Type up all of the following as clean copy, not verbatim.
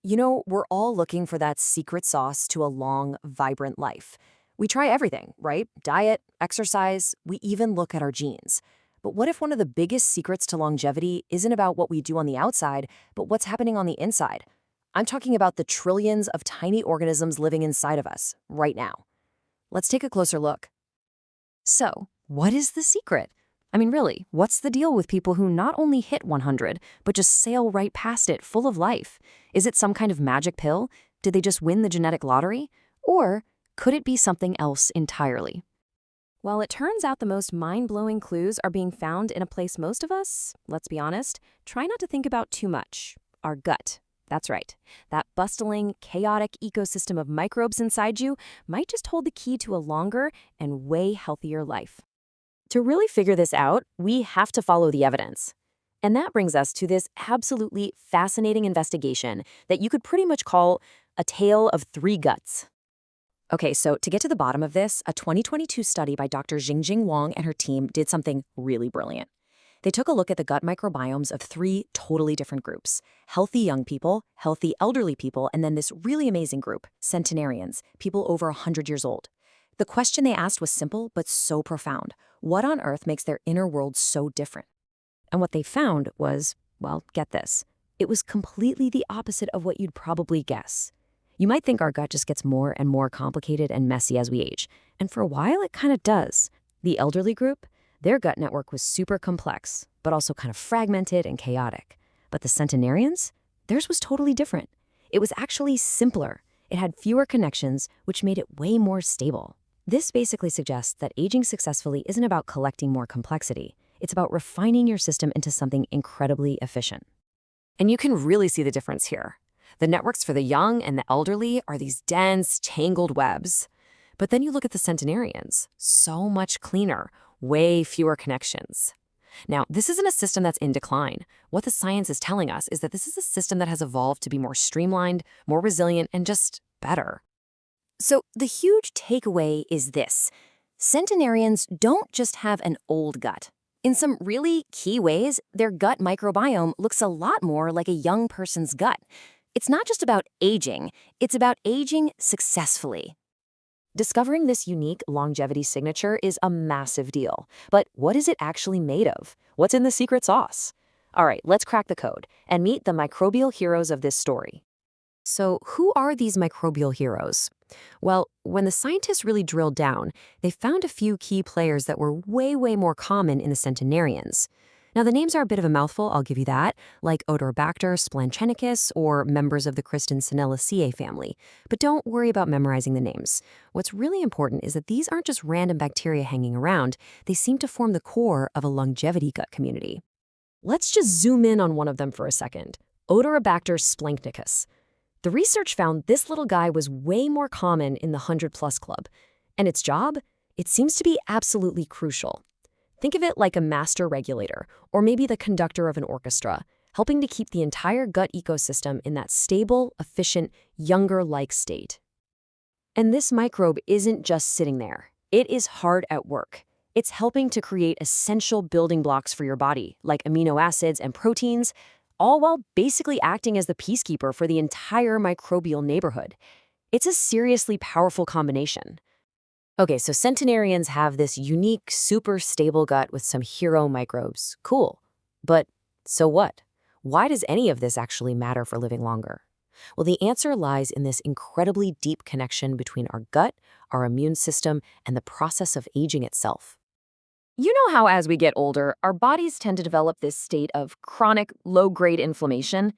We're all looking for that secret sauce to a long, vibrant life. We try everything, right? Diet, exercise, we even look at our genes. But what if one of the biggest secrets to longevity isn't about what we do on the outside, but what's happening on the inside? I'm talking about the trillions of tiny organisms living inside of us right now. Let's take a closer look. So, what is the secret? I mean, really, what's the deal with people who not only hit 100, but just sail right past it full of life? Is it some kind of magic pill? Did they just win the genetic lottery? Or could it be something else entirely? Well, it turns out the most mind-blowing clues are being found in a place most of us, let's be honest, try not to think about too much: our gut. That's right. That bustling, chaotic ecosystem of microbes inside you might just hold the key to a longer and way healthier life. To really figure this out, we have to follow the evidence. And that brings us to this absolutely fascinating investigation that you could pretty much call a tale of three guts. Okay, so to get to the bottom of this, a 2022 study by Dr. Jingjing Wang and her team did something really brilliant. They took a look at the gut microbiomes of three totally different groups: healthy young people, healthy elderly people, and then this really amazing group, centenarians, people over 100 years old. The question they asked was simple but so profound. What on earth makes their inner world so different? And what they found was, well, get this, it was completely the opposite of what you'd probably guess. You might think our gut just gets more and more complicated and messy as we age, and for a while it kind of does. The elderly group, their gut network was super complex, but also kind of fragmented and chaotic. But the centenarians, theirs was totally different. It was actually simpler. It had fewer connections, which made it way more stable. This basically suggests that aging successfully isn't about collecting more complexity. It's about refining your system into something incredibly efficient. And you can really see the difference here. The networks for the young and the elderly are these dense, tangled webs. But then you look at the centenarians, so much cleaner, way fewer connections. Now, this isn't a system that's in decline. What the science is telling us is that this is a system that has evolved to be more streamlined, more resilient, and just better. So the huge takeaway is this: centenarians don't just have an old gut. In some really key ways, their gut microbiome looks a lot more like a young person's gut. It's not just about aging, it's about aging successfully. Discovering this unique longevity signature is a massive deal. But what is it actually made of? What's in the secret sauce? All right, let's crack the code and meet the microbial heroes of this story. So, who are these microbial heroes? Well, when the scientists really drilled down, they found a few key players that were way more common in the centenarians. Now, the names are a bit of a mouthful, I'll give you that, like Odorobacter splanchenicus or members of the Cristinsanillaceae family. But don't worry about memorizing the names. What's really important is that these aren't just random bacteria hanging around. They seem to form the core of a longevity gut community. Let's just zoom in on one of them for a second: Odorobacter splanchenicus. The research found this little guy was way more common in the 100-plus club. And its job? It seems to be absolutely crucial. Think of it like a master regulator, or maybe the conductor of an orchestra, helping to keep the entire gut ecosystem in that stable, efficient, younger-like state. And this microbe isn't just sitting there. It is hard at work. It's helping to create essential building blocks for your body, like amino acids and proteins, all while basically acting as the peacekeeper for the entire microbial neighborhood. It's a seriously powerful combination. Okay, so centenarians have this unique, super stable gut with some hero microbes. Cool. But so what? Why does any of this actually matter for living longer? Well, the answer lies in this incredibly deep connection between our gut, our immune system, and the process of aging itself. You know how as we get older, our bodies tend to develop this state of chronic, low-grade inflammation?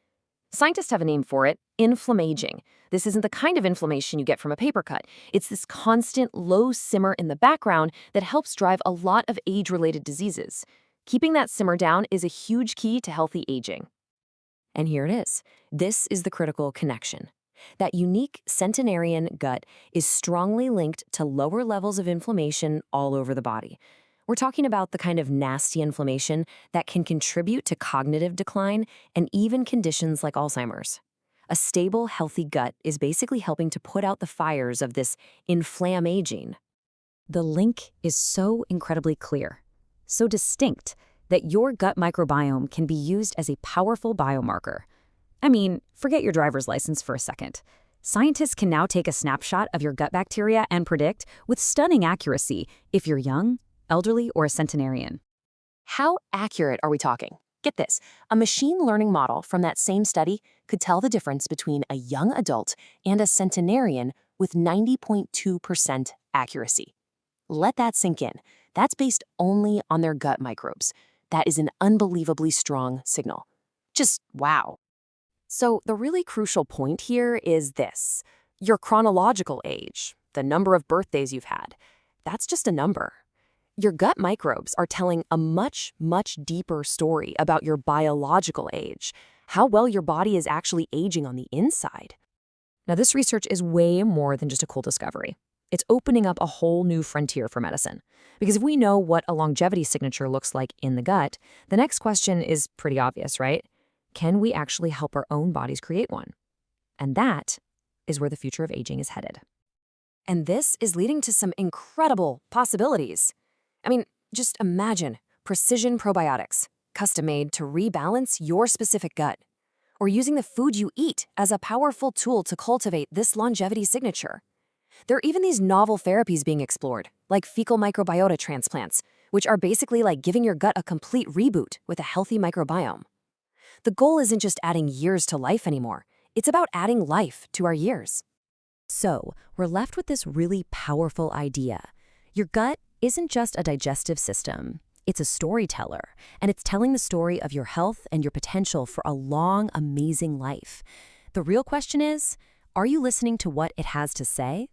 Scientists have a name for it: inflammaging. This isn't the kind of inflammation you get from a paper cut. It's this constant low simmer in the background that helps drive a lot of age-related diseases. Keeping that simmer down is a huge key to healthy aging. And here it is. This is the critical connection. That unique centenarian gut is strongly linked to lower levels of inflammation all over the body. We're talking about the kind of nasty inflammation that can contribute to cognitive decline and even conditions like Alzheimer's. A stable, healthy gut is basically helping to put out the fires of this inflammaging. The link is so incredibly clear, so distinct, that your gut microbiome can be used as a powerful biomarker. I mean, forget your driver's license for a second. Scientists can now take a snapshot of your gut bacteria and predict, with stunning accuracy, if you're young, elderly, or a centenarian. How accurate are we talking? Get this, a machine learning model from that same study could tell the difference between a young adult and a centenarian with 90.2% accuracy. Let that sink in. That's based only on their gut microbes. That is an unbelievably strong signal. Just wow. So the really crucial point here is this. Your chronological age, the number of birthdays you've had, that's just a number. Your gut microbes are telling a much, much deeper story about your biological age, how well your body is actually aging on the inside. Now, this research is way more than just a cool discovery. It's opening up a whole new frontier for medicine. Because if we know what a longevity signature looks like in the gut, the next question is pretty obvious, right? Can we actually help our own bodies create one? And that is where the future of aging is headed. And this is leading to some incredible possibilities. I mean, just imagine precision probiotics, custom-made to rebalance your specific gut, or using the food you eat as a powerful tool to cultivate this longevity signature. There are even these novel therapies being explored, like fecal microbiota transplants, which are basically like giving your gut a complete reboot with a healthy microbiome. The goal isn't just adding years to life anymore. It's about adding life to our years. So, we're left with this really powerful idea. Your gut isn't just a digestive system. It's a storyteller, and it's telling the story of your health and your potential for a long, amazing life. The real question is, are you listening to what it has to say?